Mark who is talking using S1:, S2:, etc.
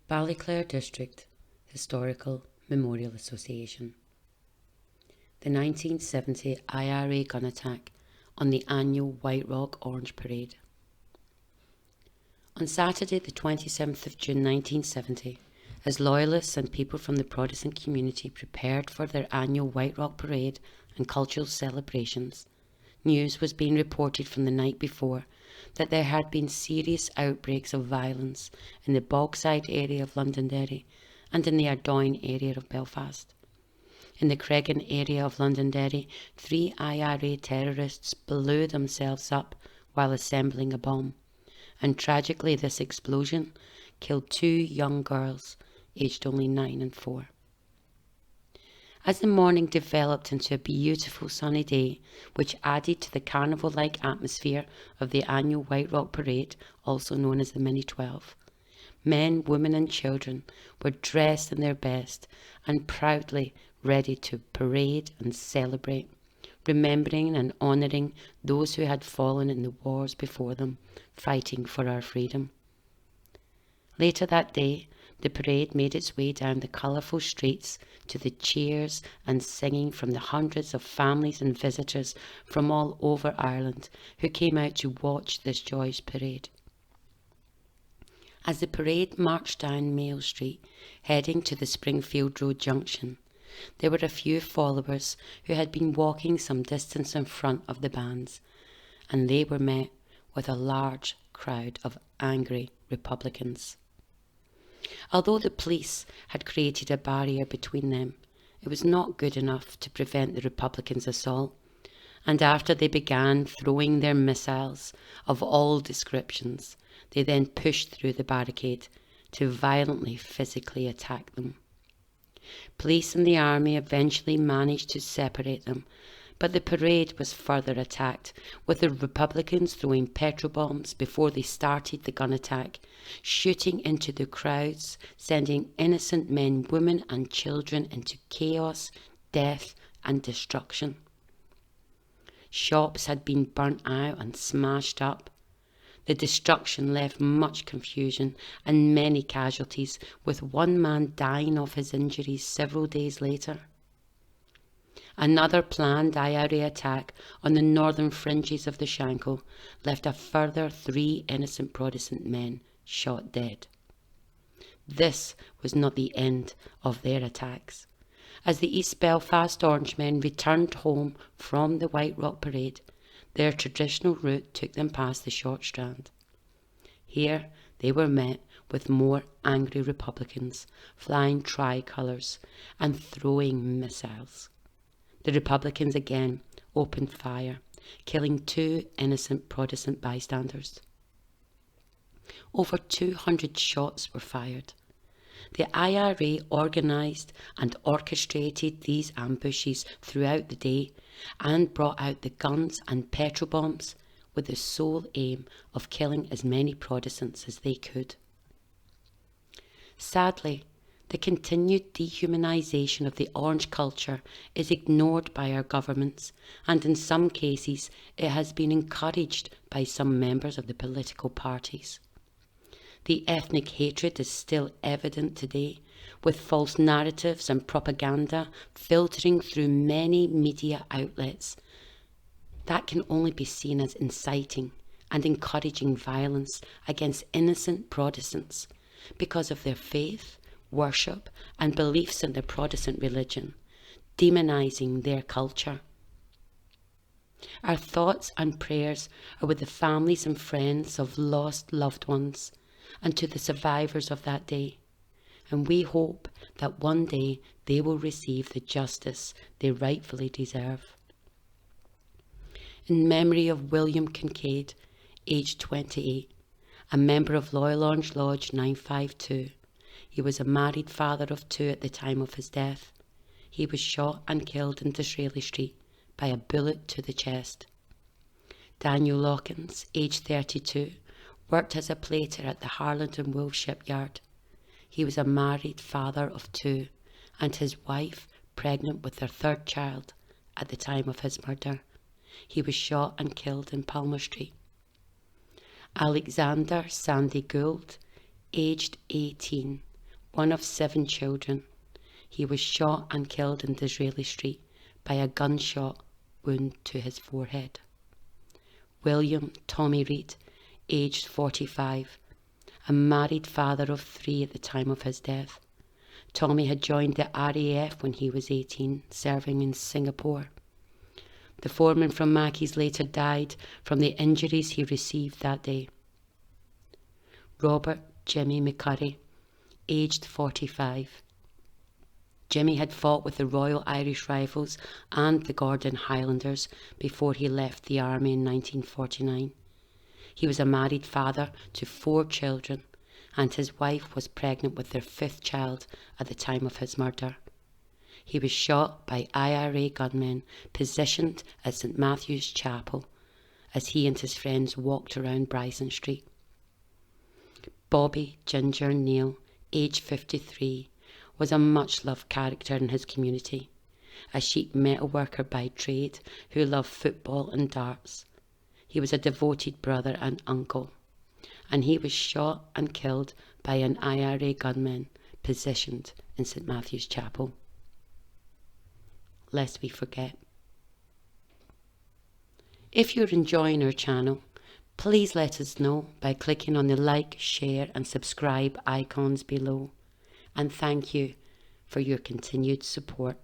S1: Ballyclare District Historical Memorial Association. The 1970 IRA gun attack on the annual Whiterock Orange Parade. On Saturday the 27th of June 1970, as loyalists and people from the Protestant community prepared for their annual Whiterock Parade and cultural celebrations, news was being reported from the night before that there had been serious outbreaks of violence in the Bogside area of Londonderry and in the Ardoyne area of Belfast. In the Cregan area of Londonderry, 3 IRA terrorists blew themselves up while assembling a bomb, and tragically this explosion killed 2 young girls aged only 9 and 4. As the morning developed into a beautiful sunny day, which added to the carnival-like atmosphere of the annual Whiterock Parade, also known as the Mini 12, men, women and children were dressed in their best and proudly ready to parade and celebrate, remembering and honouring those who had fallen in the wars before them, fighting for our freedom. Later that day, the parade made its way down the colourful streets to the cheers and singing from the hundreds of families and visitors from all over Ireland who came out to watch this joyous parade. As the parade marched down Mayo Street, heading to the Springfield Road junction, there were a few followers who had been walking some distance in front of the bands, and they were met with a large crowd of angry Republicans. Although the police had created a barrier between them, it was not good enough to prevent the Republicans' assault, and after they began throwing their missiles of all descriptions, they then pushed through the barricade to violently physically attack them. Police and the army eventually managed to separate them, but the parade was further attacked, with the Republicans throwing petrol bombs before they started the gun attack, shooting into the crowds, sending innocent men, women and children into chaos, death and destruction. Shops had been burnt out and smashed up. The destruction left much confusion and many casualties, with one man dying of his injuries several days later. Another planned IRA attack on the northern fringes of the Shankill left a further 3 innocent Protestant men shot dead. This was not the end of their attacks. As the East Belfast Orangemen returned home from the Whiterock Parade, their traditional route took them past the Short Strand. Here they were met with more angry Republicans, flying tricolours and throwing missiles. The Republicans again opened fire, killing 2 innocent Protestant bystanders. Over 200 shots were fired. The IRA organised and orchestrated these ambushes throughout the day and brought out the guns and petrol bombs with the sole aim of killing as many Protestants as they could. Sadly, the continued dehumanisation of the Orange culture is ignored by our governments, and in some cases it has been encouraged by some members of the political parties. The ethnic hatred is still evident today, with false narratives and propaganda filtering through many media outlets. That can only be seen as inciting and encouraging violence against innocent Protestants because of their faith, worship and beliefs in the Protestant religion, demonising their culture. Our thoughts and prayers are with the families and friends of lost loved ones and to the survivors of that day, and we hope that one day they will receive the justice they rightfully deserve. In memory of William Kincaid, aged 28, a member of Loyal Orange Lodge 952, he was a married father of 2 at the time of his death. He was shot and killed in Disraeli Street by a bullet to the chest. Daniel Lawkins, aged 32, worked as a plater at the Harland and Wolff shipyard. He was a married father of 2, and his wife pregnant with their 3rd child at the time of his murder. He was shot and killed in Palmer Street. Alexander Sandy Gould, aged 18, one of 7 children. He was shot and killed in Disraeli Street by a gunshot wound to his forehead. William Tommy Reid, aged 45, a married father of 3 at the time of his death. Tommy had joined the RAF when he was 18, serving in Singapore. The foreman from Mackey's later died from the injuries he received that day. Robert Jimmy McCurry, aged 45. Jimmy had fought with the Royal Irish Rifles and the Gordon Highlanders before he left the army in 1949. He was a married father to 4 children, and his wife was pregnant with their 5th child at the time of his murder. He was shot by IRA gunmen positioned at St Matthew's Chapel as he and his friends walked around Bryson Street. Bobby Ginger Neal, aged 53, was a much-loved character in his community, a sheet metal worker by trade who loved football and darts. He was a devoted brother and uncle, and he was shot and killed by an IRA gunman positioned in St Matthew's Chapel. Lest we forget. If you're enjoying our channel, please let us know by clicking on the like, share and subscribe icons below. And thank you for your continued support.